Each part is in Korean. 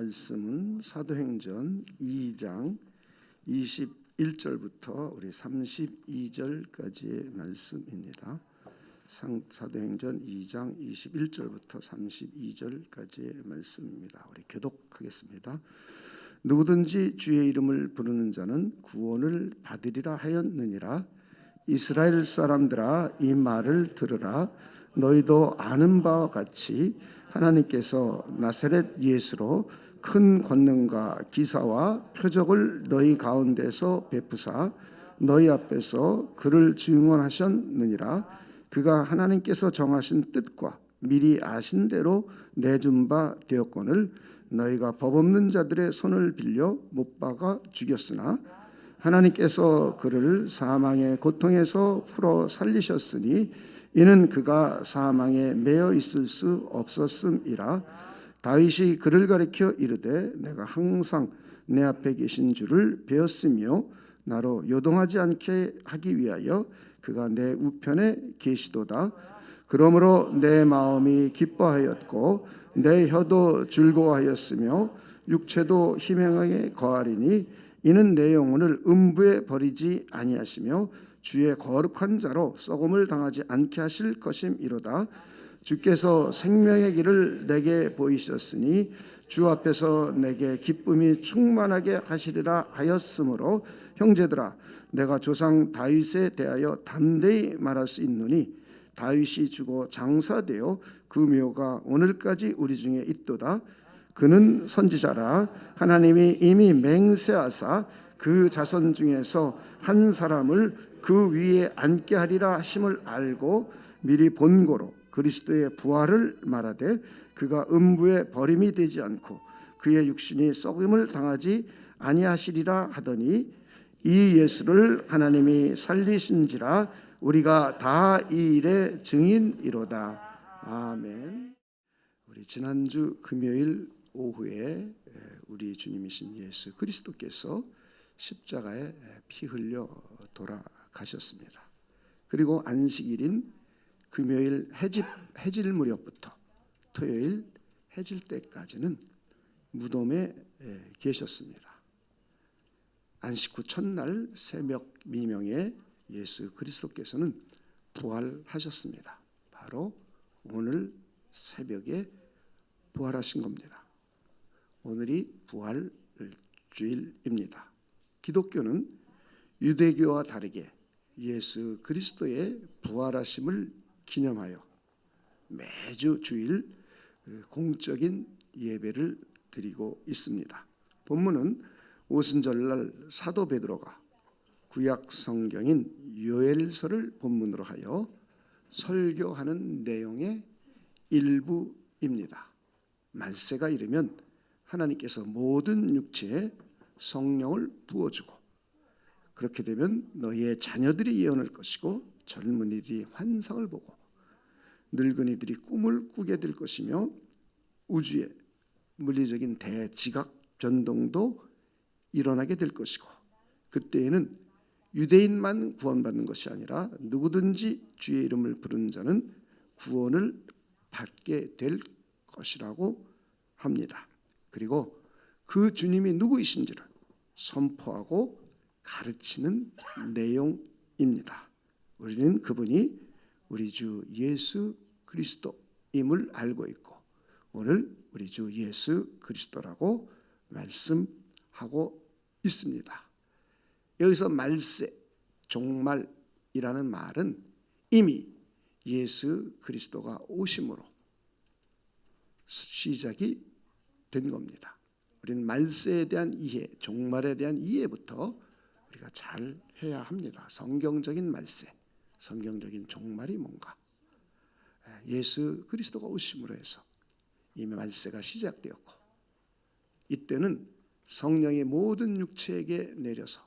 말씀은 사도행전 2장 21절부터 우리 32절까지의 말씀입니다. 사도행전 2장 21절부터 32절까지의 말씀입니다. 우리 교독하겠습니다. 누구든지 주의 이름을 부르는 자는 구원을 받으리라 하였느니라. 이스라엘 사람들아, 이 말을 들으라. 너희도 아는 바와 같이 하나님께서 나사렛 예수로 큰 권능과 기사와 표적을 너희 가운데서 베푸사 너희 앞에서 그를 증언하셨느니라. 그가 하나님께서 정하신 뜻과 미리 아신 대로 내준 바 되었거늘 너희가 법 없는 자들의 손을 빌려 못 박아 죽였으나 하나님께서 그를 사망의 고통에서 풀어 살리셨으니 이는 그가 사망에 매여 있을 수 없었음이라. 다윗이 그를 가리켜 이르되 내가 항상 내 앞에 계신 줄을 배웠으며 나로 요동하지 않게 하기 위하여 그가 내 우편에 계시도다. 그러므로 내 마음이 기뻐하였고 내 혀도 즐거워하였으며 육체도 희망하게 거하리니 이는 내 영혼을 음부에 버리지 아니하시며 주의 거룩한 자로 썩음을 당하지 않게 하실 것임이로다. 주께서 생명의 길을 내게 보이셨으니 주 앞에서 내게 기쁨이 충만하게 하시리라 하였으므로 형제들아, 내가 조상 다윗에 대하여 담대히 말할 수 있노니 다윗이 죽어 장사되어 그 묘가 오늘까지 우리 중에 있도다. 그는 선지자라. 하나님이 이미 맹세하사 그 자손 중에서 한 사람을 그 위에 앉게 하리라 하심을 알고 미리 본고로 그리스도의 부활을 말하되 그가 음부에 버림이 되지 않고 그의 육신이 썩음을 당하지 아니하시리라 하더니 이 예수를 하나님이 살리신지라 우리가 다 이 일의 증인이로다. 아멘. 우리 지난주 금요일 오후에 우리 주님이신 예수 그리스도께서 십자가에 피 흘려 돌아가셨습니다. 그리고 안식일인 금요일 해질 무렵부터 토요일 해질 때까지는 무덤에 계셨습니다. 안식 후 첫날 새벽 미명에 예수 그리스도께서는 부활하셨습니다. 바로 오늘 새벽에 부활하신 겁니다. 오늘이 부활주일입니다. 기독교는 유대교와 다르게 예수 그리스도의 부활하심을 기념하여 매주 주일 공적인 예배를 드리고 있습니다. 본문은 오순절날 사도 베드로가 구약 성경인 요엘서를 본문으로 하여 설교하는 내용의 일부입니다. 만세가 이르면 하나님께서 모든 육체에 성령을 부어주고 그렇게 되면 너희의 자녀들이 예언할 것이고 젊은이들이 환상을 보고 늙은이들이 꿈을 꾸게 될 것이며 우주의 물리적인 대지각 변동도 일어나게 될 것이고 그때에는 유대인만 구원받는 것이 아니라 누구든지 주의 이름을 부르는 자는 구원을 받게 될 것이라고 합니다. 그리고 그 주님이 누구이신지를 선포하고 가르치는 내용입니다. 우리는 그분이 우리 주 예수 그리스도임을 알고 있고 오늘 우리 주 예수 그리스도라고 말씀하고 있습니다. 여기서 말세, 종말이라는 말은 이미 예수 그리스도가 오심으로 시작이 된 겁니다. 우리는 말세에 대한 이해, 종말에 대한 이해부터 우리가 잘 해야 합니다. 성경적인 말세, 성경적인 종말이 뭔가. 예수 그리스도가 오심으로 해서 이미 말세가 시작되었고 이때는 성령이 모든 육체에게 내려서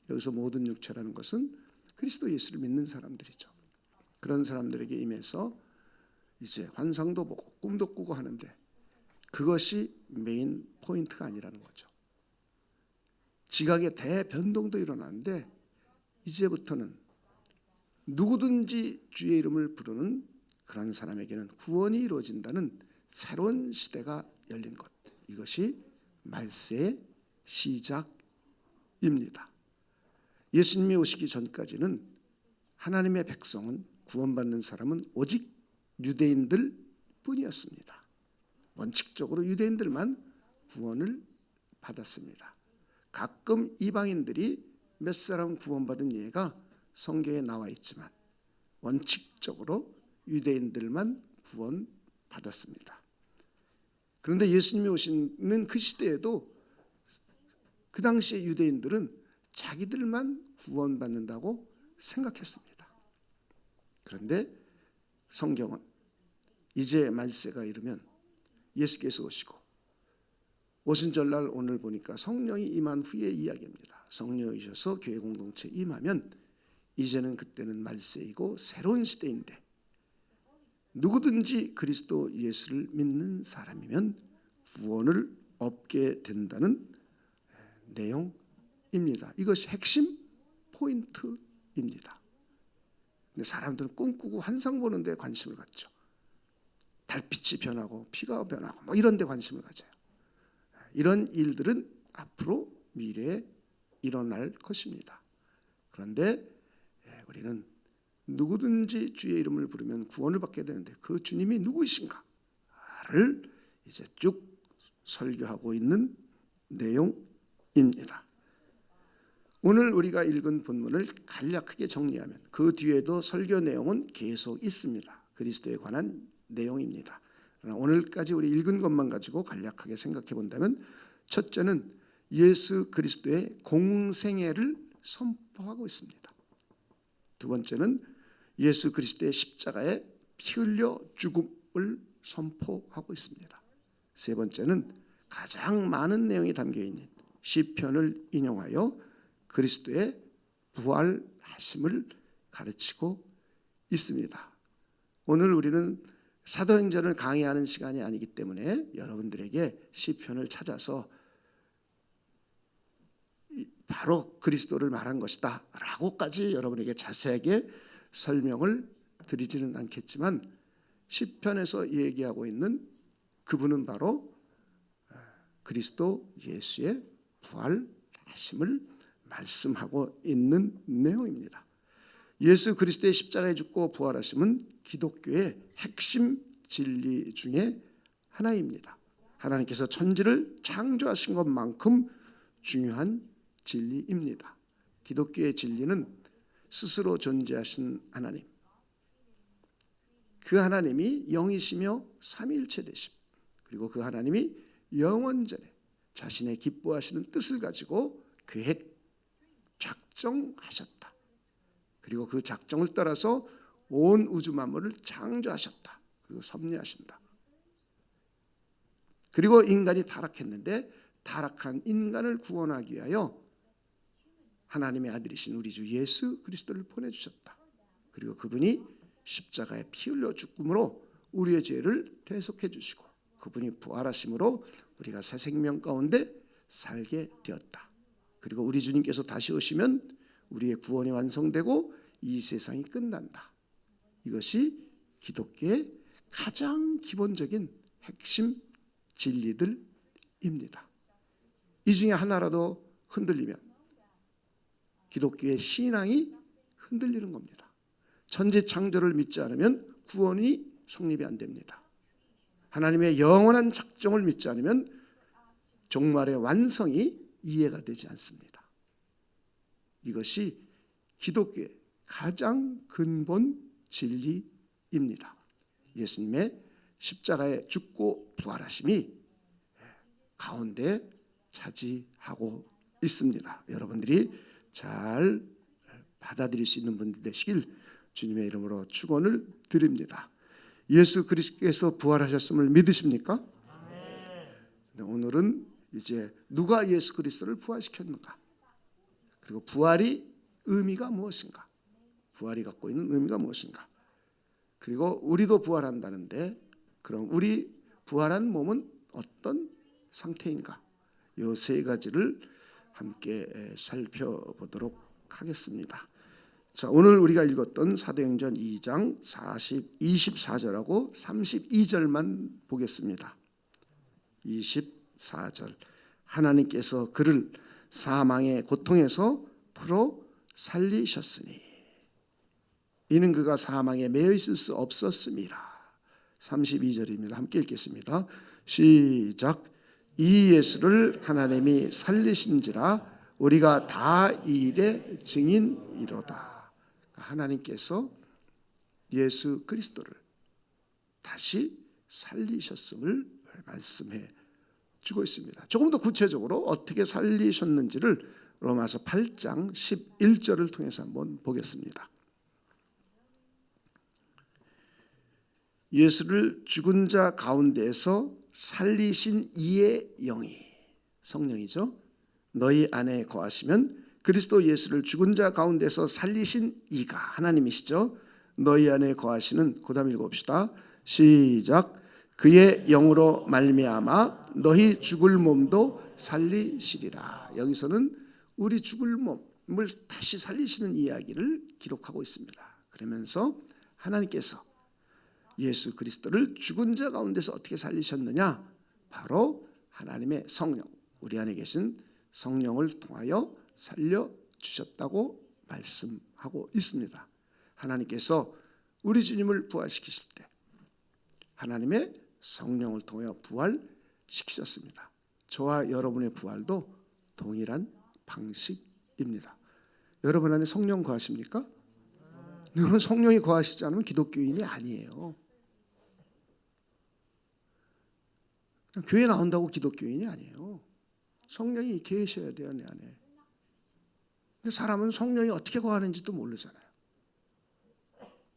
여기서 모든 육체라는 것은 그리스도 예수를 믿는 사람들이죠. 그런 사람들에게 임해서 이제 환상도 보고 꿈도 꾸고 하는데 그것이 메인 포인트가 아니라는 거죠. 지각의 대변동도 일어나는데 이제부터는 누구든지 주의 이름을 부르는 그런 사람에게는 구원이 이루어진다는 새로운 시대가 열린 것. 이것이 말세의 시작입니다. 예수님이 오시기 전까지는 하나님의 백성은, 구원받는 사람은 오직 유대인들 뿐이었습니다. 원칙적으로 유대인들만 구원을 받았습니다. 가끔 이방인들이 몇 사람 구원받은 예가 성경에 나와 있지만 원칙적으로 유대인들만 구원받았습니다. 그런데 예수님이 오시는 그 시대에도 그 당시의 유대인들은 자기들만 구원받는다고 생각했습니다. 그런데 성경은 이제 말세가 이르면 예수께서 오시고, 오신 전날 오늘 보니까 성령이 임한 후의 이야기입니다. 성령이 오셔서 교회 공동체에 임하면 이제는 그때는 말세이고 새로운 시대인데, 누구든지 그리스도 예수를 믿는 사람이면 구원을 얻게 된다는 내용입니다. 이것이 핵심 포인트입니다. 근데 사람들은 꿈꾸고 환상 보는 데 관심을 갖죠. 달빛이 변하고 피가 변하고 뭐 이런 데 관심을 가져요. 이런 일들은 앞으로 미래에 일어날 것입니다. 그런데 우리는 누구든지 주의 이름을 부르면 구원을 받게 되는데 그 주님이 누구이신가를 이제 쭉 설교하고 있는 내용입니다. 오늘 우리가 읽은 본문을 간략하게 정리하면 그 뒤에도 설교 내용은 계속 있습니다. 그리스도에 관한 내용입니다. 그러나 오늘까지 우리 읽은 것만 가지고 간략하게 생각해 본다면, 첫째는 예수 그리스도의 공생애를 선포하고 있습니다. 두 번째는 예수 그리스도의 십자가에 피 흘려 죽음을 선포하고 있습니다. 세 번째는 가장 많은 내용이 담겨있는 시편을 인용하여 그리스도의 부활하심을 가르치고 있습니다. 오늘 우리는 사도행전을 강의하는 시간이 아니기 때문에 여러분들에게 시편을 찾아서 바로 그리스도를 말한 것이다 라고까지 여러분에게 자세하게 설명을 드리지는 않겠지만, 시편에서 얘기하고 있는 그분은 바로 그리스도 예수의 부활하심을 말씀하고 있는 내용입니다. 예수 그리스도의 십자가에 죽고 부활하심은 기독교의 핵심 진리 중에 하나입니다. 하나님께서 천지를 창조하신 것만큼 중요한 진리입니다. 기독교의 진리는 스스로 존재하신 하나님, 그 하나님이 영이시며 삼위일체 되심, 그리고 그 하나님이 영원전에 자신의 기뻐하시는 뜻을 가지고 계획, 작정하셨다. 그리고 그 작정을 따라서 온 우주 만물을 창조하셨다. 그리고 섭리하신다. 그리고 인간이 타락했는데 타락한 인간을 구원하기 위하여 하나님의 아들이신 우리 주 예수 그리스도를 보내주셨다. 그리고 그분이 십자가에 피 흘려 죽음으로 우리의 죄를 대속해 주시고, 그분이 부활하심으로 우리가 새 생명 가운데 살게 되었다. 그리고 우리 주님께서 다시 오시면 우리의 구원이 완성되고 이 세상이 끝난다. 이것이 기독교의 가장 기본적인 핵심 진리들입니다. 이 중에 하나라도 흔들리면 기독교의 신앙이 흔들리는 겁니다. 천지 창조를 믿지 않으면 구원이 성립이 안 됩니다. 하나님의 영원한 작정을 믿지 않으면 종말의 완성이 이해가 되지 않습니다. 이것이 기독교의 가장 근본 진리입니다. 예수님의 십자가에 죽고 부활하심이 가운데 차지하고 있습니다. 여러분들이 잘 받아들일 수 있는 분들 되시길 주님의 이름으로 축원을 드립니다. 예수 그리스도께서 부활하셨음을 믿으십니까? 네, 오늘은 이제 누가 예수 그리스도를 부활시켰는가, 그리고 부활이 의미가 무엇인가, 부활이 갖고 있는 의미가 무엇인가, 그리고 우리도 부활한다는데 그럼 우리 부활한 몸은 어떤 상태인가, 이 세 가지를 함께 살펴보도록 하겠습니다. 자, 오늘 우리가 읽었던 사도행전 2장 24절하고 32절만 보겠습니다. 24절 하나님께서 그를 사망의 고통에서 풀어 살리셨으니 이는 그가 사망에 매여 있을 수 없었음이라. 32절입니다. 함께 읽겠습니다. 시작. 이 예수를 하나님이 살리신지라 우리가 다 이 일의 증인이로다. 하나님께서 예수 그리스도를 다시 살리셨음을 말씀해 주고 있습니다. 조금 더 구체적으로 어떻게 살리셨는지를 로마서 8장 11절을 통해서 한번 보겠습니다. 예수를 죽은 자 가운데에서 살리신 이의 영이, 성령이죠, 너희 안에 거하시면 그리스도 예수를 죽은 자 가운데서 살리신 이가, 하나님이시죠, 너희 안에 거하시는, 그 다음 읽어봅시다. 시작. 그의 영으로 말미암아 너희 죽을 몸도 살리시리라. 여기서는 우리 죽을 몸을 다시 살리시는 이야기를 기록하고 있습니다. 그러면서 하나님께서 예수 그리스도를 죽은 자 가운데서 어떻게 살리셨느냐? 바로 하나님의 성령, 우리 안에 계신 성령을 통하여 살려주셨다고 말씀하고 있습니다. 하나님께서 우리 주님을 부활시키실 때 하나님의 성령을 통하여 부활시키셨습니다. 저와 여러분의 부활도 동일한 방식입니다. 여러분 안에 성령 거하십니까? 여러분 성령이 거하시지 않으면 기독교인이 아니에요. 교회 나온다고 기독교인이 아니에요. 성령이 계셔야 돼요, 내 안에. 근데 사람은 성령이 어떻게 거하는지도 모르잖아요.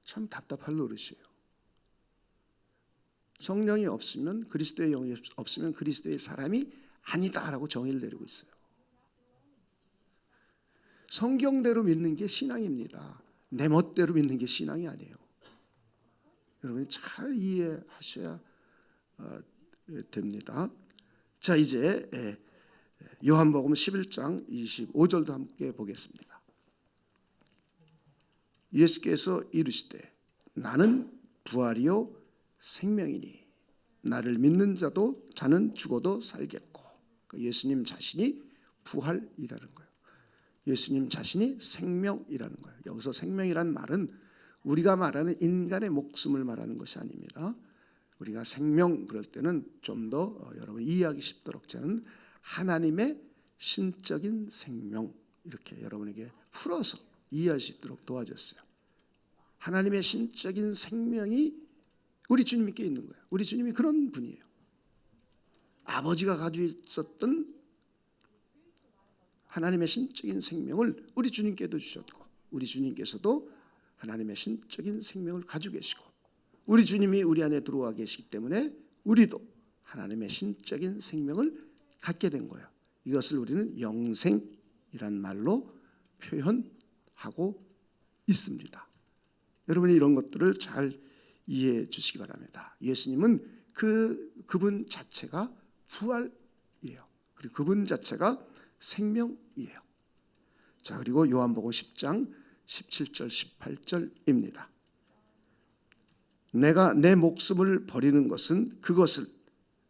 참 답답할 노릇이에요. 성령이 없으면, 그리스도의 영이 없으면 그리스도의 사람이 아니다라고 정의를 내리고 있어요. 성경대로 믿는 게 신앙입니다. 내 멋대로 믿는 게 신앙이 아니에요. 여러분이 잘 이해하셔야 됩니다. 자, 이제 요한복음 11장 25절도 함께 보겠습니다. 예수께서 이르시되 나는 부활이요 생명이니 나를 믿는 자도 자는 죽어도 살겠고. 예수님 자신이 부활이라는 거예요. 예수님 자신이 생명이라는 거예요. 여기서 생명이란 말은 우리가 말하는 인간의 목숨을 말하는 것이 아닙니다. 우리가 생명 그럴 때는 좀 더 여러분 이해하기 쉽도록 저는 하나님의 신적인 생명, 이렇게 여러분에게 풀어서 이해할 수 있도록 도와줬어요. 하나님의 신적인 생명이 우리 주님께 있는 거예요. 우리 주님이 그런 분이에요. 아버지가 가지고 있었던 하나님의 신적인 생명을 우리 주님께도 주셨고, 우리 주님께서도 하나님의 신적인 생명을 가지고 계시고, 우리 주님이 우리 안에 들어와 계시기 때문에 우리도 하나님의 신적인 생명을 갖게 된 거예요. 이것을 우리는 영생이란 말로 표현하고 있습니다. 여러분이 이런 것들을 잘 이해해 주시기 바랍니다. 예수님은 그분 자체가 부활이에요. 그리고 그분 자체가 생명이에요. 자, 그리고 요한복음 10장 17절 18절입니다. 내가 내 목숨을 버리는 것은 그것을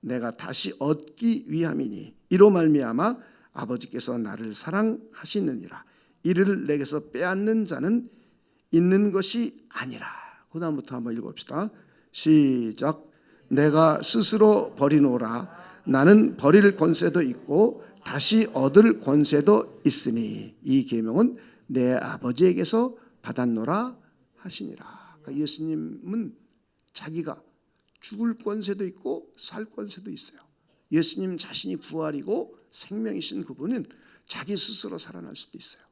내가 다시 얻기 위함이니 이로 말미암아 아버지께서 나를 사랑하시느니라. 이를 내게서 빼앗는 자는 있는 것이 아니라. 그 다음부터 한번 읽어봅시다. 시작. 내가 스스로 버리노라. 나는 버릴 권세도 있고 다시 얻을 권세도 있으니 이 계명은 내 아버지에게서 받았노라 하시니라. 그러니까 예수님은 자기가 죽을 권세도 있고 살 권세도 있어요. 예수님 자신이 부활이고 생명이신 그분은 자기 스스로 살아날 수도 있어요.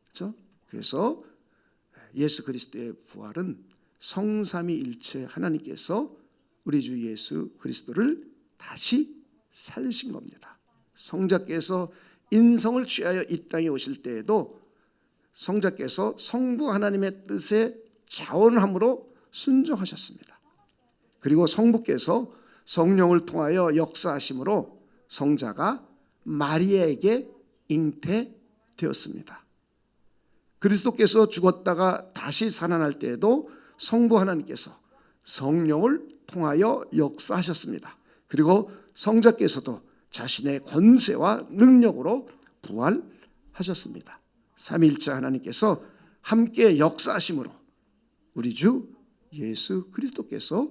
그렇죠? 그래서 예수 그리스도의 부활은 성삼위일체 하나님께서 우리 주 예수 그리스도를 다시 살리신 겁니다. 성자께서 인성을 취하여 이 땅에 오실 때에도 성자께서 성부 하나님의 뜻에 자원함으로 순종하셨습니다. 그리고 성부께서 성령을 통하여 역사하심으로 성자가 마리아에게 잉태되었습니다. 그리스도께서 죽었다가 다시 살아날 때에도 성부 하나님께서 성령을 통하여 역사하셨습니다. 그리고 성자께서도 자신의 권세와 능력으로 부활하셨습니다. 삼위일체 하나님께서 함께 역사하심으로 우리 주 예수 그리스도께서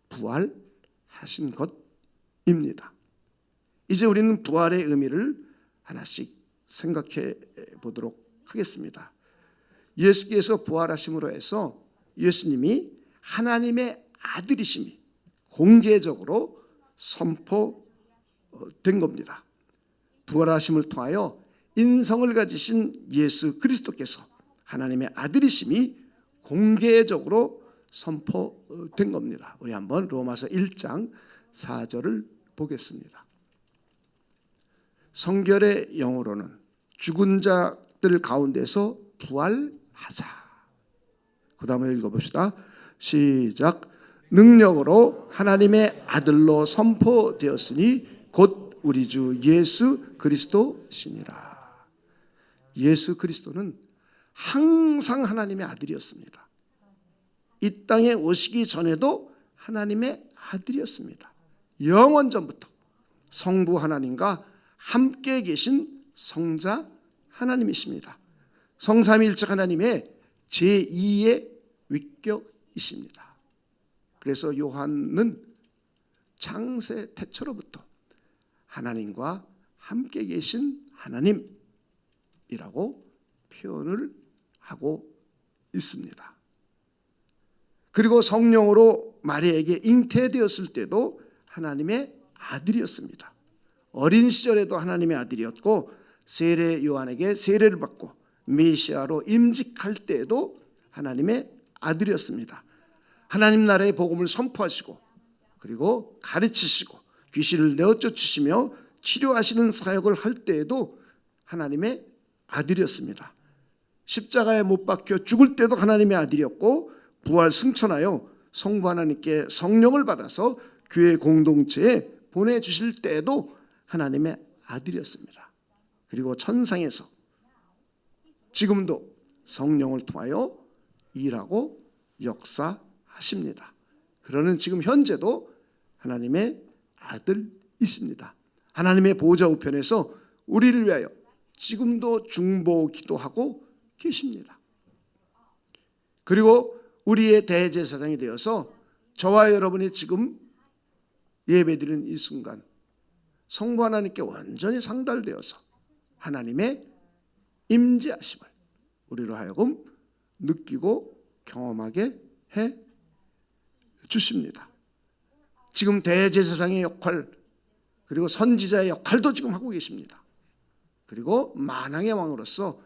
부활하신 것입니다. 이제 우리는 부활의 의미를 하나씩 생각해 보도록 하겠습니다. 예수께서 부활하심으로 해서 예수님이 하나님의 아들이심이 공개적으로 선포된 겁니다. 부활하심을 통하여 인성을 가지신 예수 그리스도께서 하나님의 아들이심이 공개적으로 선포된 겁니다. 우리 한번 로마서 1장 4절을 보겠습니다. 성결의 영어로는 죽은 자들 가운데서 부활하사. 그 다음에 읽어봅시다. 시작. 능력으로 하나님의 아들로 선포되었으니 곧 우리 주 예수 그리스도시니라. 예수 그리스도는 항상 하나님의 아들이었습니다. 이 땅에 오시기 전에도 하나님의 아들이었습니다. 영원 전부터 성부 하나님과 함께 계신 성자 하나님이십니다. 성삼위일체 하나님의 제2의 위격이십니다. 그래서 요한은 창세 태초로부터 하나님과 함께 계신 하나님이라고 표현을 하고 있습니다. 그리고 성령으로 마리아에게 잉태되었을 때도 하나님의 아들이었습니다. 어린 시절에도 하나님의 아들이었고 세례 요한에게 세례를 받고 메시아로 임직할 때에도 하나님의 아들이었습니다. 하나님 나라의 복음을 선포하시고 그리고 가르치시고 귀신을 내어쫓으시며 치료하시는 사역을 할 때에도 하나님의 아들이었습니다. 십자가에 못 박혀 죽을 때도 하나님의 아들이었고 부활 승천하여 성부 하나님께 성령을 받아서 교회 공동체에 보내주실 때에도 하나님의 아들이었습니다. 그리고 천상에서 지금도 성령을 통하여 일하고 역사하십니다. 그러는 지금 현재도 하나님의 아들이십니다. 하나님의 보좌 우편에서 우리를 위하여 지금도 중보 기도하고 계십니다. 그리고 우리의 대제사장이 되어서 저와 여러분이 지금 예배드리는 이 순간 성부 하나님께 완전히 상달되어서 하나님의 임재하심을 우리로 하여금 느끼고 경험하게 해 주십니다. 지금 대제사장의 역할 그리고 선지자의 역할도 지금 하고 계십니다. 그리고 만왕의 왕으로서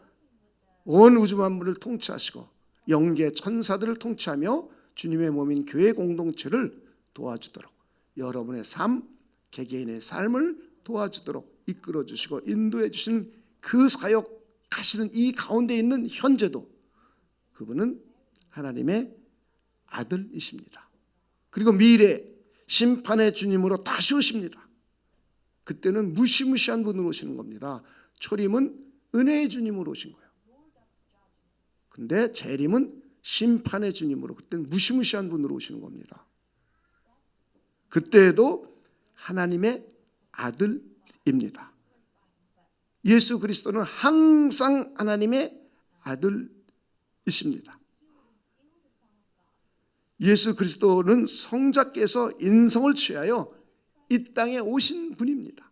온 우주 만물을 통치하시고 영계 천사들을 통치하며 주님의 몸인 교회 공동체를 도와주도록 여러분의 삶, 개개인의 삶을 도와주도록 이끌어 주시고 인도해 주신 그 사역하시는 이 가운데 있는 현재도 그분은 하나님의 아들이십니다. 그리고 미래 심판의 주님으로 다시 오십니다. 그때는 무시무시한 분으로 오시는 겁니다. 초림은 은혜의 주님으로 오신 거예요. 근데 재림은 심판의 주님으로 그때는 무시무시한 분으로 오시는 겁니다. 그때에도 하나님의 아들입니다. 예수 그리스도는 항상 하나님의 아들이십니다. 예수 그리스도는 성자께서 인성을 취하여 이 땅에 오신 분입니다.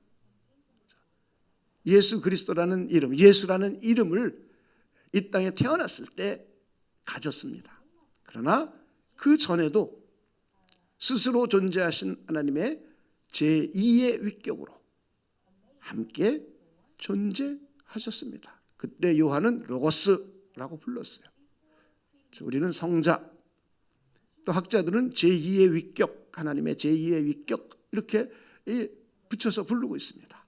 예수 그리스도라는 이름, 예수라는 이름을 이 땅에 태어났을 때 가졌습니다. 그러나 그 전에도 스스로 존재하신 하나님의 제2의 위격으로 함께 존재하셨습니다. 그때 요한은 로고스라고 불렀어요. 우리는 성자, 또 학자들은 제2의 위격, 하나님의 제2의 위격 이렇게 붙여서 부르고 있습니다.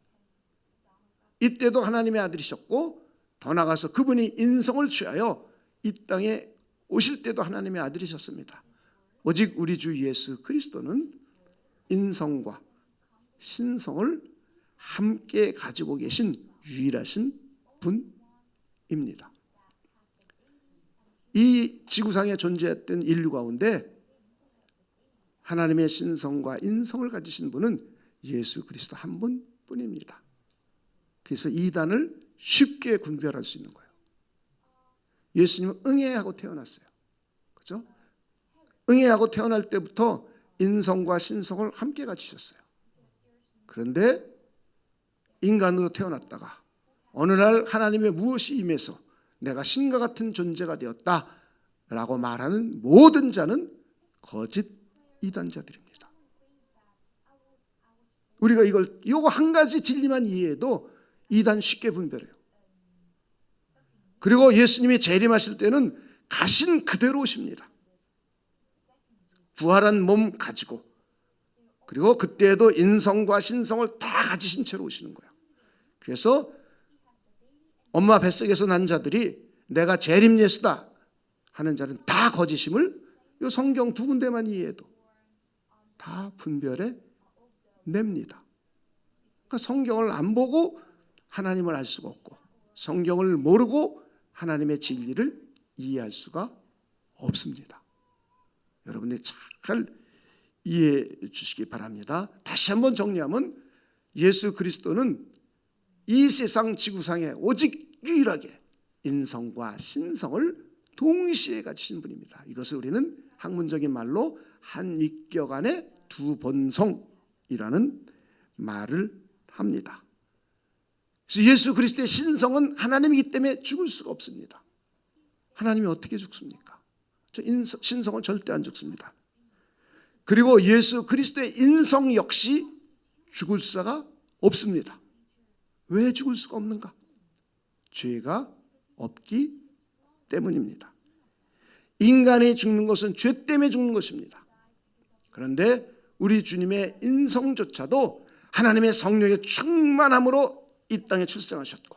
이때도 하나님의 아들이셨고 더 나아가서 그분이 인성을 취하여 이 땅에 오실 때도 하나님의 아들이셨습니다. 오직 우리 주 예수 그리스도는 인성과 신성을 함께 가지고 계신 유일하신 분입니다. 이 지구상에 존재했던 인류 가운데 하나님의 신성과 인성을 가지신 분은 예수 그리스도 한 뿐입니다. 그래서 이단을 쉽게 분별할 수 있는 거예요. 예수님은 응애하고 태어났어요. 그렇죠? 응애하고 태어날 때부터 인성과 신성을 함께 가지셨어요. 그런데 인간으로 태어났다가 어느 날 하나님의 무엇이 임해서 내가 신과 같은 존재가 되었다라고 말하는 모든 자는 거짓 이단자들입니다. 우리가 이거 한 가지 진리만 이해해도 이단 쉽게 분별해요. 그리고 예수님이 재림하실 때는 가신 그대로 오십니다. 부활한 몸 가지고, 그리고 그때에도 인성과 신성을 다 가지신 채로 오시는 거예요. 그래서 엄마 뱃속에서 난 자들이 내가 재림 예수다 하는 자는 다 거짓임을 이 성경 두 군데만 이해해도 다 분별해 냅니다. 그러니까 성경을 안 보고 하나님을 알 수가 없고, 성경을 모르고 하나님의 진리를 이해할 수가 없습니다. 여러분들 잘 이해해 주시기 바랍니다. 다시 한번 정리하면 예수 그리스도는 이 세상 지구상에 오직 유일하게 인성과 신성을 동시에 가지신 분입니다. 이것을 우리는 학문적인 말로 한위격 안에 두 본성이라는 말을 합니다. 그래서 예수 그리스도의 신성은 하나님이기 때문에 죽을 수가 없습니다. 하나님이 어떻게 죽습니까? 신성은 절대 안 죽습니다. 그리고 예수 그리스도의 인성 역시 죽을 수가 없습니다. 왜 죽을 수가 없는가? 죄가 없기 때문입니다. 인간이 죽는 것은 죄 때문에 죽는 것입니다. 그런데 우리 주님의 인성조차도 하나님의 성령의 충만함으로 이 땅에 출생하셨고,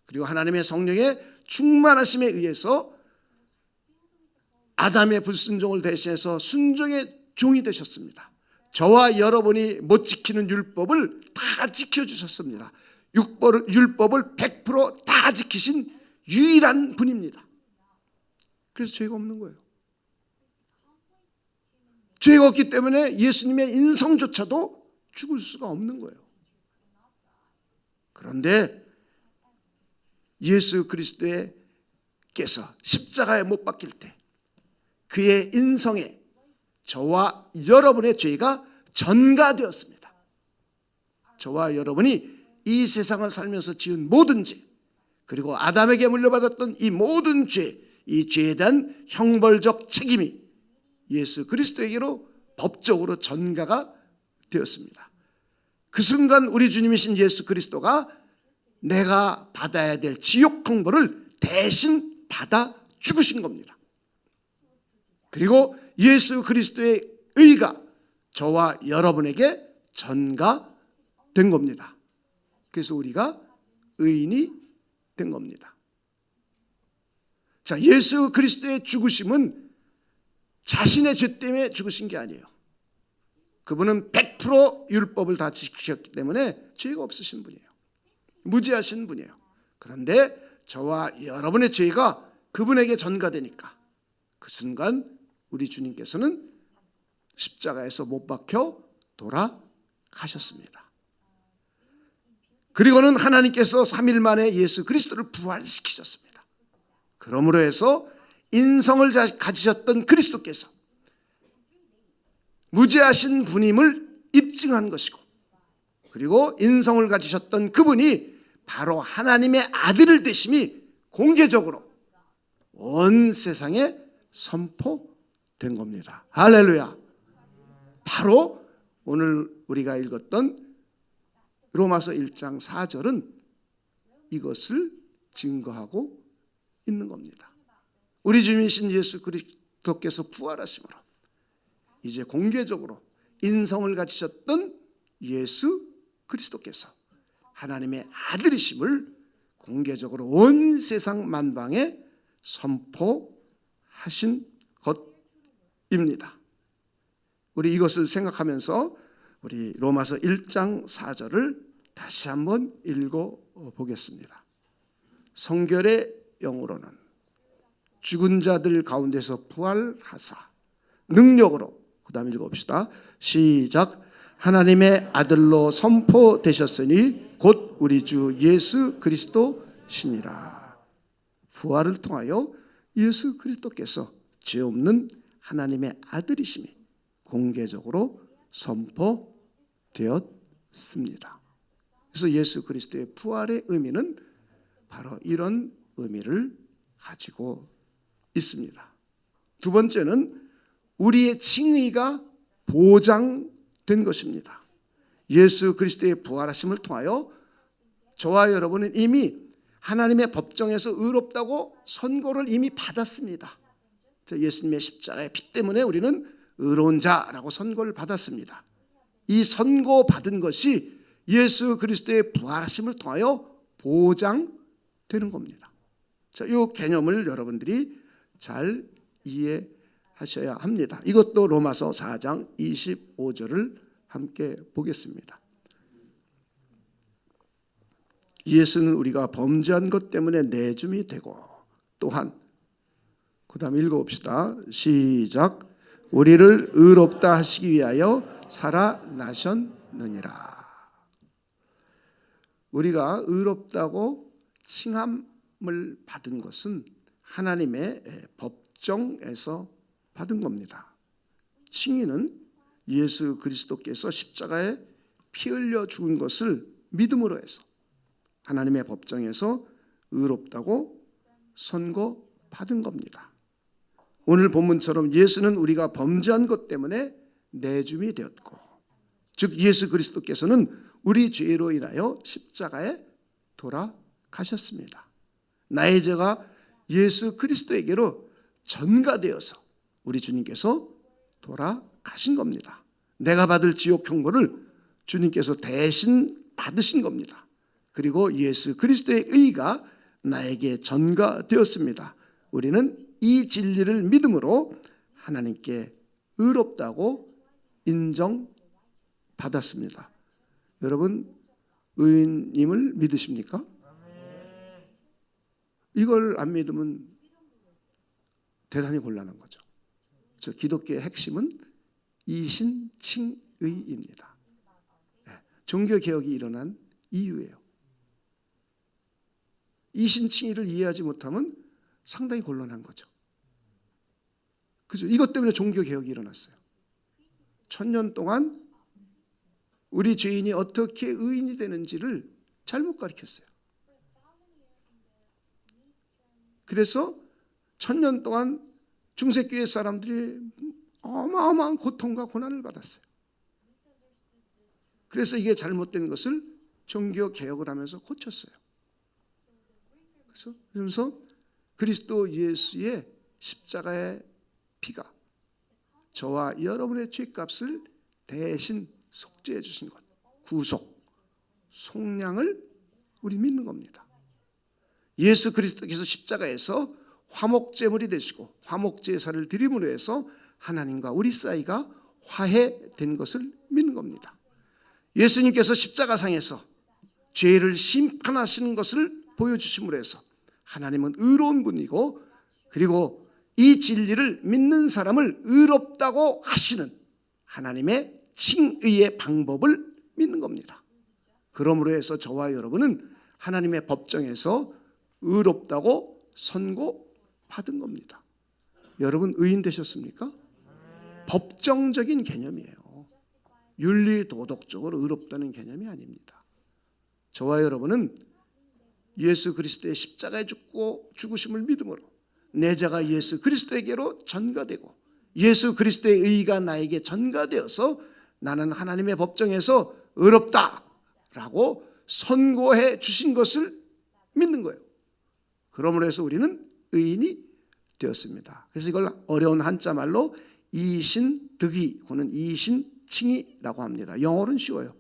그리고 하나님의 성령의 충만하심에 의해서 아담의 불순종을 대신해서 순종의 종이 되셨습니다. 저와 여러분이 못 지키는 율법을 다 지켜주셨습니다. 율법을 100% 지키신 유일한 분입니다. 그래서 죄가 없는 거예요. 죄가 없기 때문에 예수님의 인성조차도 죽을 수가 없는 거예요. 그런데 예수 그리스도께서 십자가에 못 박힐 때 그의 인성에 저와 여러분의 죄가 전가되었습니다. 저와 여러분이 이 세상을 살면서 지은 모든 죄, 그리고 아담에게 물려받았던 이 모든 죄, 이 죄에 대한 형벌적 책임이 예수 그리스도에게로 법적으로 전가가 되었습니다. 그 순간 우리 주님이신 예수 그리스도가 내가 받아야 될 지옥 형벌을 대신 받아 죽으신 겁니다. 그리고 예수 그리스도의 의가 저와 여러분에게 전가된 겁니다. 그래서 우리가 의인이 된 겁니다. 자, 예수 그리스도의 죽으심은 자신의 죄 때문에 죽으신 게 아니에요. 그분은 100% 율법을 다 지키셨기 때문에 죄가 없으신 분이에요. 무죄하신 분이에요. 그런데 저와 여러분의 죄가 그분에게 전가되니까 그 순간 우리 주님께서는 십자가에서 못 박혀 돌아가셨습니다. 그리고는 하나님께서 3일 만에 예수 그리스도를 부활시키셨습니다. 그러므로 해서 인성을 가지셨던 그리스도께서 무죄하신 분임을 입증한 것이고, 그리고 인성을 가지셨던 그분이 바로 하나님의 아들을 되심이 공개적으로 온 세상에 선포된 겁니다. 할렐루야. 바로 오늘 우리가 읽었던 로마서 1장 4절은 이것을 증거하고 있는 겁니다. 우리 주님이신 예수 그리스도께서 부활하심으로 이제 공개적으로 인성을 가지셨던 예수 그리스도께서 하나님의 아들이심을 공개적으로 온 세상 만방에 선포하신 것입니다. 우리 이것을 생각하면서 우리 로마서 1장 4절을 다시 한번 읽어보겠습니다. 성결의 영으로는 죽은 자들 가운데서 부활하사 능력으로, 그 다음 읽어봅시다. 시작. 하나님의 아들로 선포되셨으니 곧 우리 주 예수 그리스도시니라. 부활을 통하여 예수 그리스도께서 죄 없는 하나님의 아들이심이 공개적으로 선포되었습니다. 그래서 예수 그리스도의 부활의 의미는 바로 이런 의미를 가지고 있습니다. 두 번째는 우리의 칭의가 보장된 것입니다. 예수 그리스도의 부활하심을 통하여 저와 여러분은 이미 하나님의 법정에서 의롭다고 선고를 이미 받았습니다. 예수님의 십자가의 피 때문에 우리는 의로운 자라고 선고를 받았습니다. 이 선고받은 것이 예수 그리스도의 부활하심을 통하여 보장되는 겁니다. 자, 이 개념을 여러분들이 잘 이해하셔야 합니다. 이것도 로마서 4장 25절을 함께 보겠습니다. 예수는 우리가 범죄한 것 때문에 내줌이 되고 또한 그 다음 읽어봅시다. 시작. 우리를 의롭다 하시기 위하여 살아나셨느니라. 우리가 의롭다고 칭함을 받은 것은 하나님의 법정에서 받은 겁니다. 칭의는 예수 그리스도께서 십자가에 피 흘려 죽은 것을 믿음으로 해서 하나님의 법정에서 의롭다고 선고받은 겁니다. 오늘 본문처럼 예수는 우리가 범죄한 것 때문에 내줌이 되었고, 즉 예수 그리스도께서는 우리 죄로 인하여 십자가에 돌아가셨습니다. 나의 죄가 예수 그리스도에게로 전가되어서 우리 주님께서 돌아가신 겁니다. 내가 받을 지옥 형벌을 주님께서 대신 받으신 겁니다. 그리고 예수 그리스도의 의가 나에게 전가되었습니다. 우리는 이 진리를 믿음으로 하나님께 의롭다고 인정받았습니다. 여러분, 의인임을 믿으십니까? 이걸 안 믿으면 대단히 곤란한 거죠. 저 기독교의 핵심은 이신칭의입니다. 종교개혁이 일어난 이유예요. 이신칭의를 이해하지 못하면 상당히 곤란한 거죠. 그죠? 이것 때문에 종교개혁이 일어났어요. 1000년 동안 우리 죄인이 어떻게 의인이 되는지를 잘못 가르쳤어요. 그래서 1000년 동안 중세교회 사람들이 어마어마한 고통과 고난을 받았어요. 그래서 이게 잘못된 것을 종교개혁을 하면서 고쳤어요. 그래서 그리스도 예수의 십자가의 피가 저와 여러분의 죄값을 대신 속죄해 주신 것, 구속, 속량을 우리 믿는 겁니다. 예수 그리스도께서 십자가에서 화목제물이 되시고 화목제사를 드림으로 해서 하나님과 우리 사이가 화해된 것을 믿는 겁니다. 예수님께서 십자가상에서 죄를 심판하시는 것을 보여주심으로 해서 하나님은 의로운 분이고, 그리고 이 진리를 믿는 사람을 의롭다고 하시는 하나님의 칭의의 방법을 믿는 겁니다. 그러므로 해서 저와 여러분은 하나님의 법정에서 의롭다고 선고받은 겁니다. 여러분 의인 되셨습니까? 법정적인 개념이에요. 윤리 도덕적으로 의롭다는 개념이 아닙니다. 저와 여러분은 예수 그리스도의 십자가에 죽고 죽으심을 믿음으로 내 죄가 예수 그리스도에게로 전가되고 예수 그리스도의 의가 나에게 전가되어서 나는 하나님의 법정에서 의롭다라고 선고해 주신 것을 믿는 거예요. 그러므로 해서 우리는 의인이 되었습니다. 그래서 이걸 어려운 한자말로 이신득의 혹은 이신칭의라고 합니다. 영어로는 쉬워요.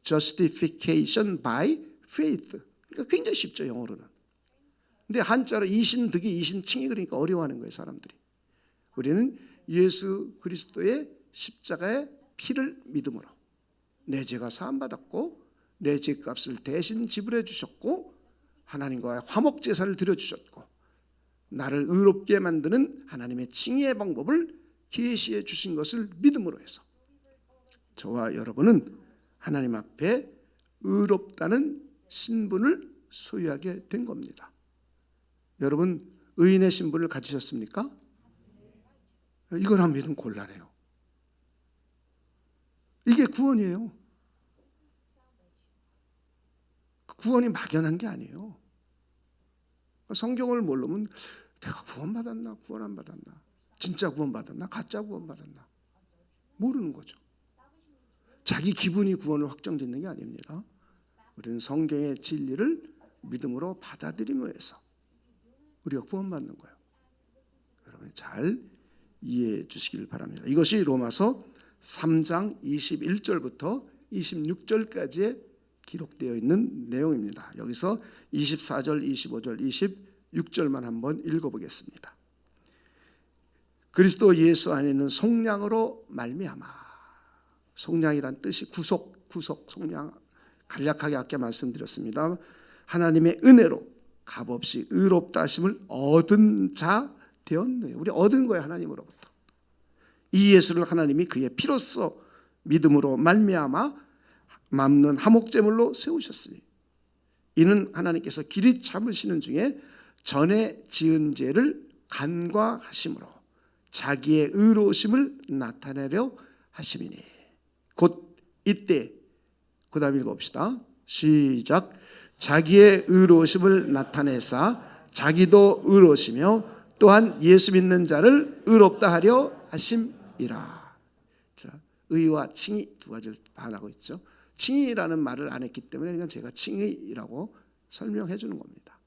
Justification by faith. 그러니까 굉장히 쉽죠, 영어로는. 근데 한자로 이신득의 이신칭의 그러니까 어려워하는 거예요, 사람들이. 우리는 예수 그리스도의 십자가의 피를 믿음으로 내 죄가 사함받았고 내 죄값을 대신 지불해 주셨고 하나님과의 화목제사를 드려주셨고 나를 의롭게 만드는 하나님의 칭의의 방법을 계시해 주신 것을 믿음으로 해서 저와 여러분은 하나님 앞에 의롭다는 신분을 소유하게 된 겁니다. 여러분 의인의 신분을 가지셨습니까? 이걸 믿으면 곤란해요. 이게 구원이에요. 구원이 막연한 게 아니에요. 성경을 모르면 내가 구원받았나 구원 안 받았나, 진짜 구원받았나 가짜 구원받았나 모르는 거죠. 자기 기분이 구원을 확정짓는 게 아닙니다. 우리는 성경의 진리를 믿음으로 받아들임으로 해서 우리가 구원받는 거예요. 여러분 잘 이해해 주시길 바랍니다. 이것이 로마서 3장 21절부터 26절까지의 기록되어 있는 내용입니다. 여기서 24절, 25절, 26절만 한번 읽어보겠습니다. 그리스도 예수 안에 있는 속량으로 말미암아. 속량이란 뜻이 구속, 속량. 간략하게 아까 말씀드렸습니다. 하나님의 은혜로 값없이 의롭다 하심을 얻은 자 되었네요. 우리 얻은 거예요, 하나님으로부터. 이 예수를 하나님이 그의 피로써 믿음으로 말미암아 남는 화목제물로 세우셨으니 이는 하나님께서 길이 참으시는 중에 전에 지은 죄를 간과하심으로 자기의 의로우심을 나타내려 하심이니 곧 이때 그 다음 읽어봅시다. 시작. 자기의 의로우심을 나타내사 자기도 의로우시며 또한 예수 믿는 자를 의롭다 하려 하심이라. 자, 의와 칭의 두 가지를 반하고 있죠. 칭의라는 말을 안 했기 때문에 그냥 제가 칭의라고 설명해 주는 겁니다.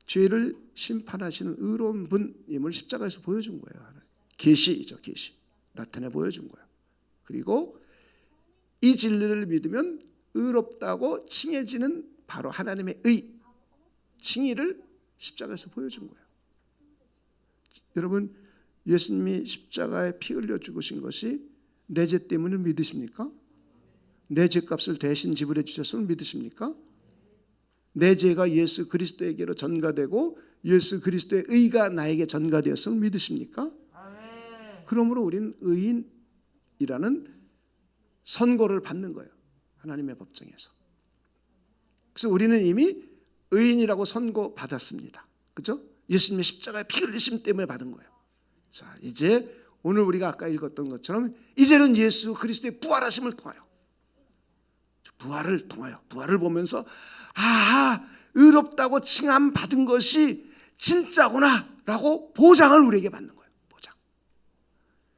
죄를 심판하시는 의로운 분임을 십자가에서 보여준 거예요. 계시죠, 계시. 나타내 보여준 거예요. 그리고 이 진리를 믿으면 의롭다고 칭해지는 바로 하나님의 의, 칭의를 십자가에서 보여준 거예요. 여러분 예수님이 십자가에 피 흘려 죽으신 것이 내 죄 때문을 믿으십니까? 내 죄값을 대신 지불해 주셨음을 믿으십니까? 내 죄가 예수 그리스도에게로 전가되고 예수 그리스도의 의가 나에게 전가되었음을 믿으십니까? 그러므로 우리는 의인이라는 선고를 받는 거예요. 하나님의 법정에서. 그래서 우리는 이미 의인이라고 선고받았습니다. 그렇죠? 예수님의 십자가의 피 흘리심 때문에 받은 거예요. 자, 이제 오늘 우리가 아까 읽었던 것처럼 이제는 예수 그리스도의 부활하심을 통하여 부활을 보면서 의롭다고 칭함 받은 것이 진짜구나 라고 보장을 우리에게 받는 거예요. 보장.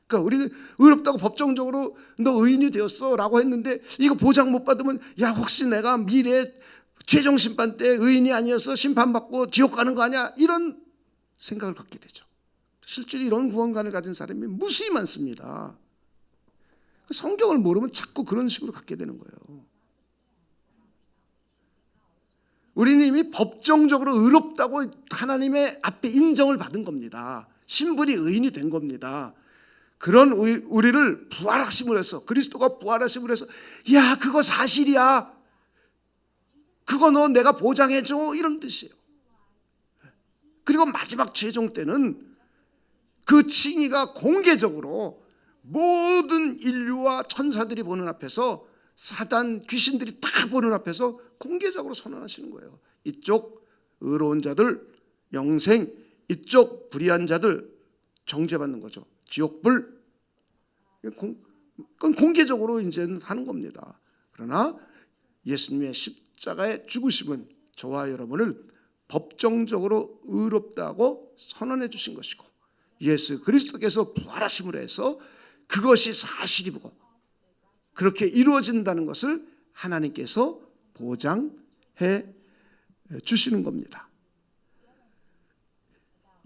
그러니까 우리 의롭다고 법정적으로 너 의인이 되었어 라고 했는데 이거 보장 못 받으면 야 혹시 내가 미래 최종 심판 때 의인이 아니어서 심판받고 지옥 가는 거 아니야, 이런 생각을 갖게 되죠. 실제로 이런 구원관을 가진 사람이 무수히 많습니다. 성경을 모르면 자꾸 그런 식으로 갖게 되는 거예요. 우리는 이미 법정적으로 의롭다고 하나님의 앞에 인정을 받은 겁니다. 신분이 의인이 된 겁니다. 그런 우리를 부활하심을 해서, 그리스도가 부활하심을 해서 야 그거 사실이야, 그거 너 내가 보장해줘, 이런 뜻이에요. 그리고 마지막 최종 때는 그 칭의가 공개적으로 모든 인류와 천사들이 보는 앞에서, 사단 귀신들이 다 보는 앞에서 공개적으로 선언하시는 거예요. 이쪽 의로운 자들 영생, 이쪽 불의한 자들 정죄받는 거죠. 지옥불. 그건 공개적으로 이제는 하는 겁니다. 그러나 예수님의 십자가의 죽으심은 저와 여러분을 법정적으로 의롭다고 선언해 주신 것이고, 예수 그리스도께서 부활하심으로 해서 그것이 사실이고 그렇게 이루어진다는 것을 하나님께서 보장해 주시는 겁니다.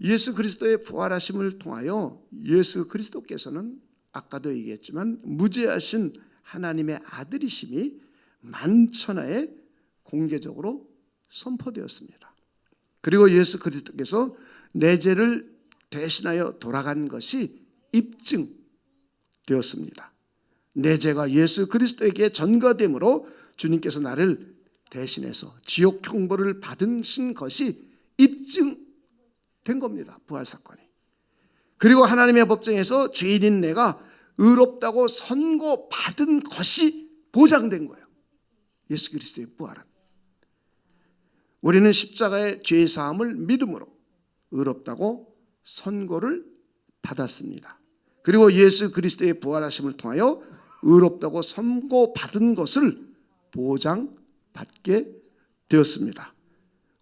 예수 그리스도의 부활하심을 통하여 예수 그리스도께서는 아까도 얘기했지만 무죄하신 하나님의 아들이심이 만천하에 공개적으로 선포되었습니다. 그리고 예수 그리스도께서 내 죄를 대신하여 돌아간 것이 입증되었습니다. 내 죄가 예수 그리스도에게 전가됨으로 주님께서 나를 대신해서 지옥 형벌을 받으신 것이 입증된 겁니다. 부활 사건이. 그리고 하나님의 법정에서 죄인인 내가 의롭다고 선고받은 것이 보장된 거예요. 예수 그리스도의 부활은. 우리는 십자가의 죄사함을 믿음으로 의롭다고 선고를 받았습니다. 그리고 예수 그리스도의 부활하심을 통하여 의롭다고 선고받은 것을 보장받게 되었습니다.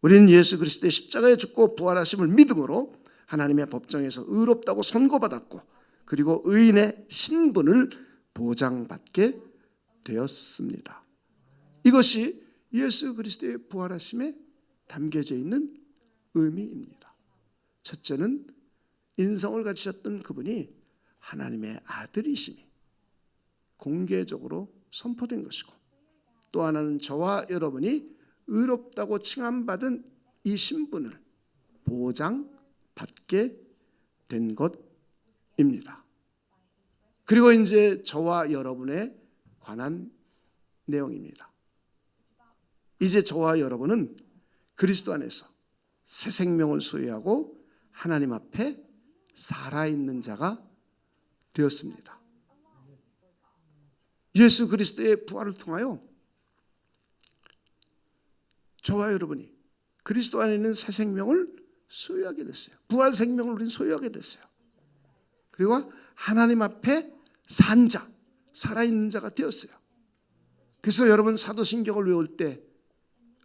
우리는 예수 그리스도의 십자가에 죽고 부활하심을 믿음으로 하나님의 법정에서 의롭다고 선고받았고, 그리고 의인의 신분을 보장받게 되었습니다. 이것이 예수 그리스도의 부활하심에 담겨져 있는 의미입니다. 첫째는 인성을 가지셨던 그분이 하나님의 아들이심이 공개적으로 선포된 것이고, 또 하나는 저와 여러분이 의롭다고 칭함받은 이 신분을 보장받게 된 것입니다. 그리고 이제 저와 여러분에 관한 내용입니다. 이제 저와 여러분은 그리스도 안에서 새 생명을 소유하고 하나님 앞에 살아있는 자가 되었습니다. 예수 그리스도의 부활을 통하여 저와 여러분이 그리스도 안에 있는 새 생명을 소유하게 됐어요. 부활 생명을 우리는 소유하게 됐어요. 그리고 하나님 앞에 산 자, 살아있는 자가 되었어요. 그래서 여러분 사도신경을 외울 때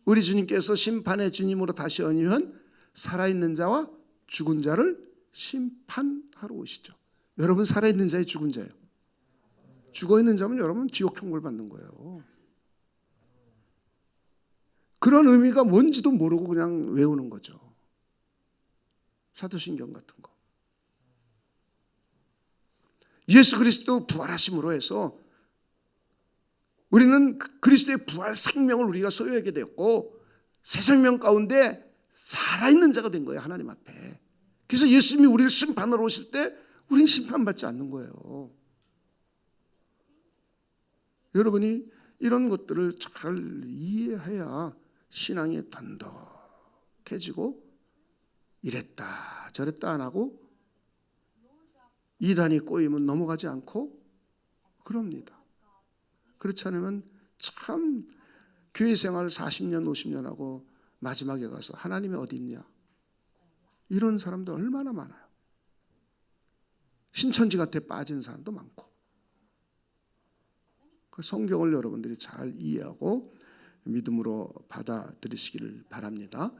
우리 주님께서 심판의 주님으로 다시 오시면 살아있는 자와 죽은 자를 심판하러 오시죠. 여러분 살아있는 자의 죽은 자예요. 죽어있는 자면 여러분 지옥 형벌 받는 거예요. 그런 의미가 뭔지도 모르고 그냥 외우는 거죠. 사도신경 같은 거. 예수 그리스도 부활하심으로 해서 우리는 그리스도의 부활 생명을 우리가 소유하게 되었고, 새 생명 가운데 살아있는 자가 된 거예요, 하나님 앞에. 그래서 예수님이 우리를 심판하러 오실 때 우리는 심판받지 않는 거예요. 여러분이 이런 것들을 잘 이해해야 신앙이 던덕해지고 이랬다 저랬다 안 하고 이단이 꼬이면 넘어가지 않고 그럽니다. 그렇지 않으면 참 교회 생활 40년 50년 하고 마지막에 가서 하나님이 어디 있냐 이런 사람도 얼마나 많아요. 신천지 같아 빠진 사람도 많고. 그 성경을 여러분들이 잘 이해하고 믿음으로 받아들이시기를 바랍니다.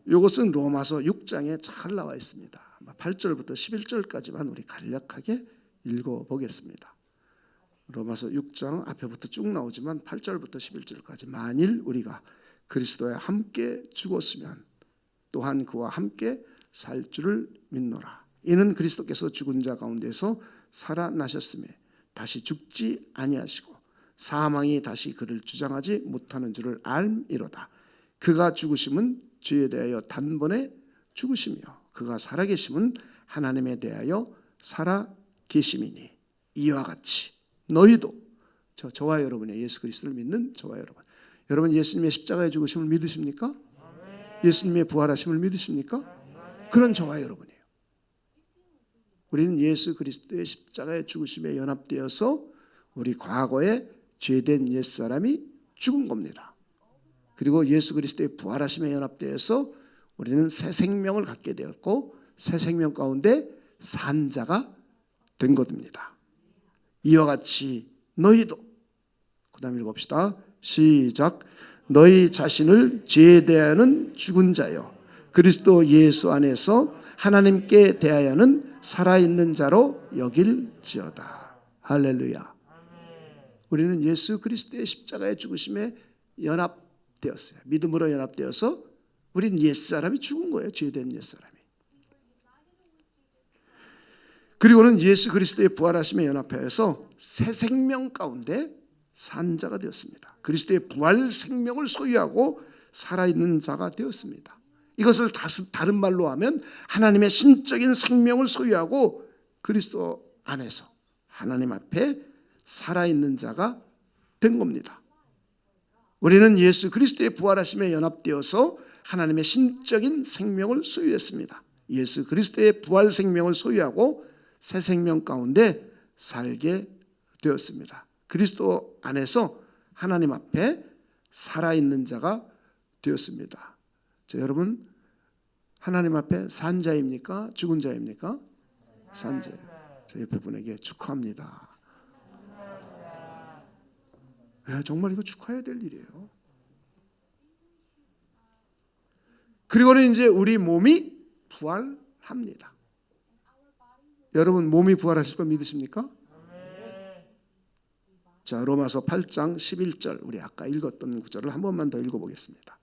이것은 로마서 6장에 잘 나와 있습니다. 8절부터 11절까지만 우리 간략하게 읽어보겠습니다. 로마서 6장 앞에부터 쭉 나오지만 8절부터 11절까지 만일 우리가 그리스도와 함께 죽었으면 또한 그와 함께 살 줄을 믿노라. 이는 그리스도께서 죽은 자 가운데서 살아나셨으며 다시 죽지 아니하시고 사망이 다시 그를 주장하지 못하는 줄을 알미로다. 그가 죽으심은 죄에 대하여 단번에 죽으시며 그가 살아계심은 하나님에 대하여 살아계심이니 이와 같이 너희도 저와 여러분의 예수 그리스도를 믿는 저와 여러분 예수님의 십자가의 죽으심을 믿으십니까? 예수님의 부활하심을 믿으십니까? 그런 저와 여러분이에요. 우리는 예수 그리스도의 십자가의 죽으심에 연합되어서 우리 과거에 죄된 옛사람이 죽은 겁니다. 그리고 예수 그리스도의 부활하심에 연합되어서 우리는 새 생명을 갖게 되었고 새 생명 가운데 산 자가 된 것입니다. 이와 같이 너희도 그 다음 읽읍시다. 시작. 너희 자신을 죄에 대하여는 죽은 자요 그리스도 예수 안에서 하나님께 대하여는 살아있는 자로 여길지어다. 할렐루야. 우리는 예수 그리스도의 십자가의 죽으심에 연합되었어요. 믿음으로 연합되어서 우린 옛사람이 죽은 거예요. 죄된 옛사람이. 그리고는 예수 그리스도의 부활하심에 연합하여서 새 생명 가운데 산 자가 되었습니다. 그리스도의 부활 생명을 소유하고 살아있는 자가 되었습니다. 이것을 다른 말로 하면 하나님의 신적인 생명을 소유하고 그리스도 안에서 하나님 앞에 살아있는 자가 된 겁니다. 우리는 예수 그리스도의 부활하심에 연합되어서 하나님의 신적인 생명을 소유했습니다. 예수 그리스도의 부활 생명을 소유하고 새 생명 가운데 살게 되었습니다. 그리스도 안에서 하나님 앞에 살아있는 자가 되었습니다. 자, 여러분 하나님 앞에 산 자입니까? 죽은 자입니까? 산 자예요. 저 옆에 분에게 축하합니다. 정말 이거 축하해야 될 일이에요. 그리고는 이제 우리 몸이 부활합니다. 여러분 몸이 부활하실 걸 믿으십니까? 자, 로마서 8장 11절 우리 아까 읽었던 구절을 한 번만 더 읽어보겠습니다.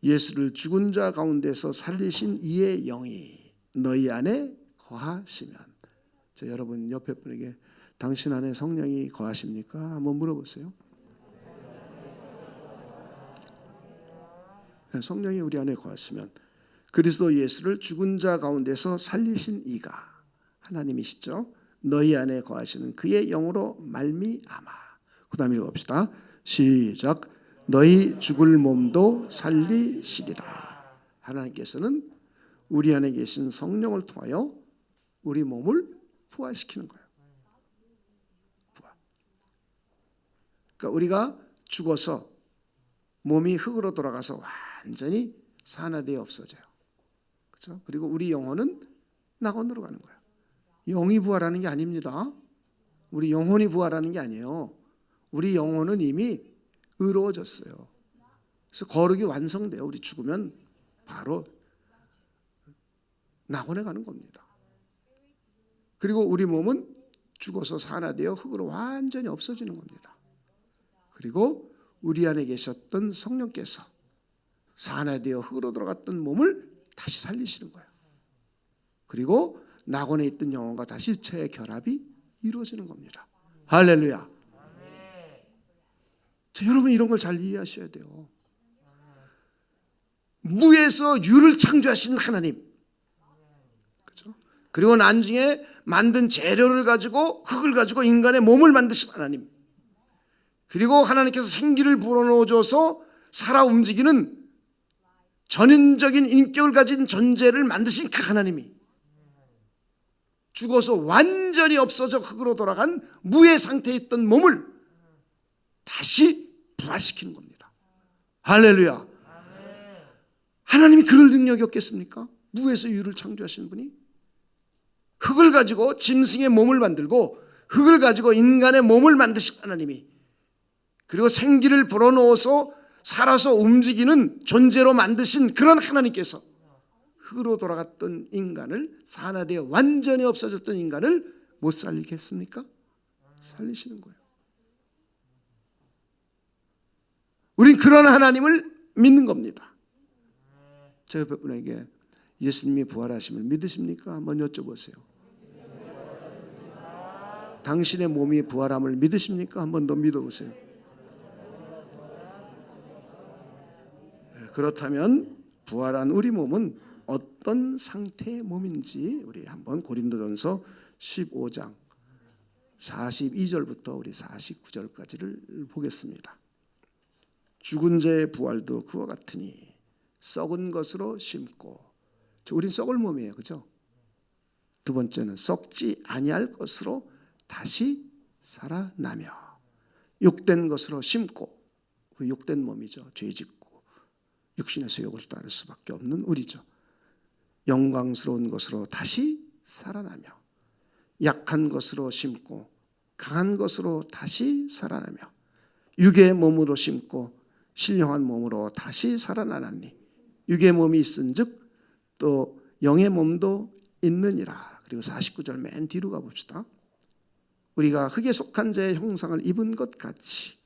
예수를 죽은 자 가운데서 살리신 이의 영이 너희 안에 거하시면. 자, 여러분 옆에 분에게 당신 안에 성령이 거하십니까? 한번 물어보세요. 성령이 우리 안에 거하시면 그리스도 예수를 죽은 자 가운데서 살리신 이가 하나님이시죠. 너희 안에 거하시는 그의 영으로 말미암아. 그 다음 읽어봅시다. 시작. 너희 죽을 몸도 살리시리라. 하나님께서는 우리 안에 계신 성령을 통하여 우리 몸을 부활시키는 거예요. 부활. 그러니까 우리가 죽어서 몸이 흙으로 돌아가서 완전히 산화되어 없어져요. 그렇죠? 그리고 우리 영혼은 낙원으로 가는 거예요. 영이 부활하는 게 아닙니다. 우리 영혼이 부활하는 게 아니에요. 우리 영혼은 이미 의로워졌어요. 그래서 거룩이 완성돼요. 우리 죽으면 바로 낙원에 가는 겁니다. 그리고 우리 몸은 죽어서 산화되어 흙으로 완전히 없어지는 겁니다. 그리고 우리 안에 계셨던 성령께서 산화되어 흙으로 들어갔던 몸을 다시 살리시는 거예요. 그리고 낙원에 있던 영혼과 다시 재결합이 이루어지는 겁니다. 할렐루야. 자, 여러분 이런 걸 잘 이해하셔야 돼요. 무에서 유를 창조하신 하나님, 그렇죠? 그리고 나중에 만든 재료를 가지고 흙을 가지고 인간의 몸을 만드신 하나님, 그리고 하나님께서 생기를 불어넣어줘서 살아 움직이는 전인적인 인격을 가진 존재를 만드신 그 하나님이 죽어서 완전히 없어져 흙으로 돌아간 무의 상태에 있던 몸을 다시 부활시키는 겁니다. 할렐루야. 하나님이 그럴 능력이 없겠습니까? 무에서 유를 창조하신 분이 흙을 가지고 짐승의 몸을 만들고 흙을 가지고 인간의 몸을 만드신 하나님이, 그리고 생기를 불어넣어서 살아서 움직이는 존재로 만드신 그런 하나님께서 흙으로 돌아갔던 인간을, 산화되어 완전히 없어졌던 인간을 못 살리겠습니까? 살리시는 거예요. 우린 그런 하나님을 믿는 겁니다. 제 옆에 분에게 예수님이 부활하심을 믿으십니까? 한번 여쭤보세요. 당신의 몸이 부활함을 믿으십니까? 한번 더 믿어보세요. 그렇다면 부활한 우리 몸은 어떤 상태의 몸인지 우리 한번 고린도전서 15장 42절부터 우리 49절까지를 보겠습니다. 죽은 자의 부활도 그와 같으니 썩은 것으로 심고, 우린 썩을 몸이에요, 그죠? 두 번째는 썩지 아니할 것으로 다시 살아나며, 욕된 것으로 심고, 우리 욕된 몸이죠. 죄짓고 육신의 소욕을 따를 수밖에 없는 우리죠. 영광스러운 것으로 다시 살아나며, 약한 것으로 심고 강한 것으로 다시 살아나며, 육의 몸으로 심고 신령한 몸으로 다시 살아나나니 육의 몸이 있은즉 또 영의 몸도 있느니라. 그리고 49절 맨 뒤로 가봅시다. 우리가 흙에 속한 자의 형상을 입은 것 같이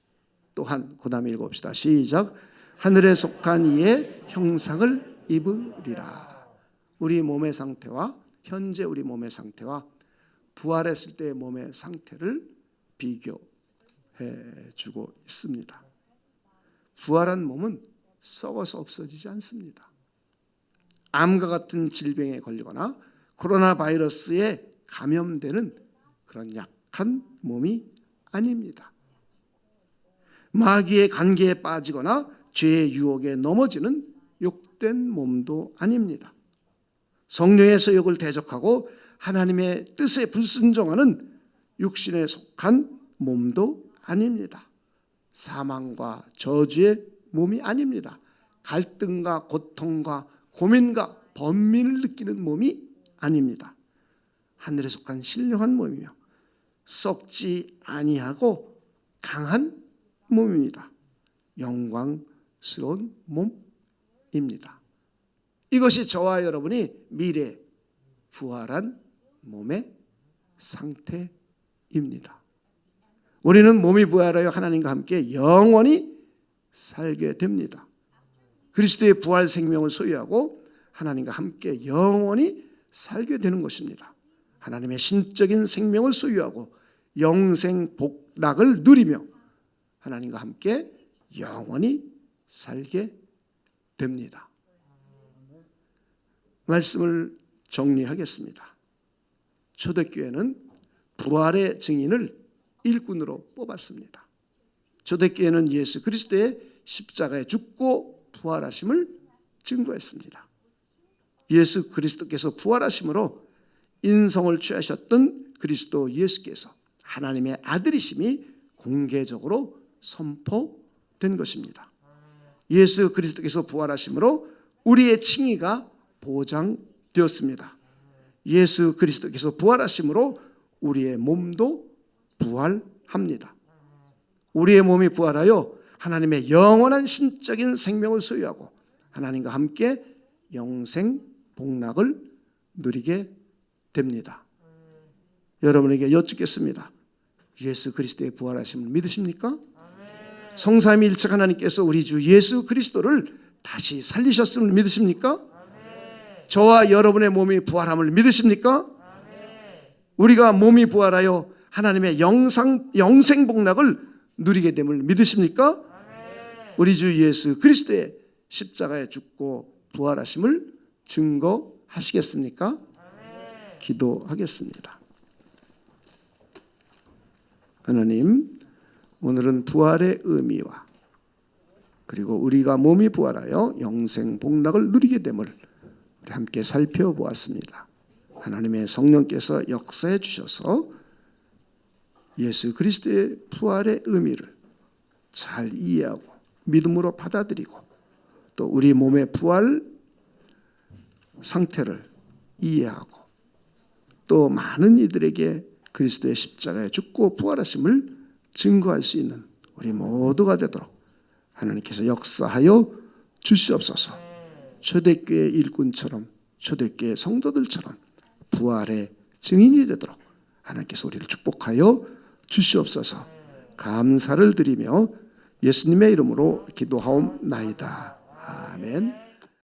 또한, 그 다음에 읽어봅시다. 시작. 하늘에 속한 이의 형상을 입으리라. 우리 몸의 상태와 현재 우리 몸의 상태와 부활했을 때의 몸의 상태를 비교해 주고 있습니다. 부활한 몸은 썩어서 없어지지 않습니다. 암과 같은 질병에 걸리거나 코로나 바이러스에 감염되는 그런 약한 몸이 아닙니다. 마귀의 관계에 빠지거나 죄의 유혹에 넘어지는 욕된 몸도 아닙니다. 성령의 소욕을 대적하고 하나님의 뜻에 불순종하는 육신에 속한 몸도 아닙니다. 사망과 저주의 몸이 아닙니다. 갈등과 고통과 고민과 번민을 느끼는 몸이 아닙니다. 하늘에 속한 신령한 몸이며 썩지 아니하고 강한 몸입니다. 영광스러운 몸입니다. 이것이 저와 여러분이 미래 부활한 몸의 상태입니다. 우리는 몸이 부활하여 하나님과 함께 영원히 살게 됩니다. 그리스도의 부활 생명을 소유하고 하나님과 함께 영원히 살게 되는 것입니다. 하나님의 신적인 생명을 소유하고 영생 복락을 누리며 하나님과 함께 영원히 살게 됩니다. 말씀을 정리하겠습니다. 초대교회는 부활의 증인을 일꾼으로 뽑았습니다. 초대교회는 예수 그리스도의 십자가에 죽고 부활하심을 증거했습니다. 예수 그리스도께서 부활하심으로 인성을 취하셨던 그리스도 예수께서 하나님의 아들이심이 공개적으로 선포된 것입니다. 예수 그리스도께서 부활하심으로 우리의 칭의가 보장되었습니다. 예수 그리스도께서 부활하심으로 우리의 몸도 부활합니다. 우리의 몸이 부활하여 하나님의 영원한 신적인 생명을 소유하고 하나님과 함께 영생 복락을 누리게 됩니다. 여러분에게 여쭙겠습니다. 예수 그리스도의 부활하심을 믿으십니까? 성삼위일체 하나님께서 우리 주 예수 그리스도를 다시 살리셨음을 믿으십니까? 저와 여러분의 몸이 부활함을 믿으십니까? 우리가 몸이 부활하여 하나님의 영생 복락을 누리게 됨을 믿으십니까? 우리 주 예수 그리스도의 십자가에 죽고 부활하심을 증거하시겠습니까? 기도하겠습니다. 하나님, 오늘은 부활의 의미와 그리고 우리가 몸이 부활하여 영생 복락을 누리게 됨을 우리 함께 살펴보았습니다. 하나님의 성령께서 역사해 주셔서 예수 그리스도의 부활의 의미를 잘 이해하고 믿음으로 받아들이고 또 우리 몸의 부활 상태를 이해하고 또 많은 이들에게 그리스도의 십자가에 죽고 부활하심을 증거할 수 있는 우리 모두가 되도록 하나님께서 역사하여 주시옵소서. 초대교회 일꾼처럼 초대교회 성도들처럼 부활의 증인이 되도록 하나님께서 우리를 축복하여 주시옵소서. 감사를 드리며 예수님의 이름으로 기도하옵나이다. 아멘.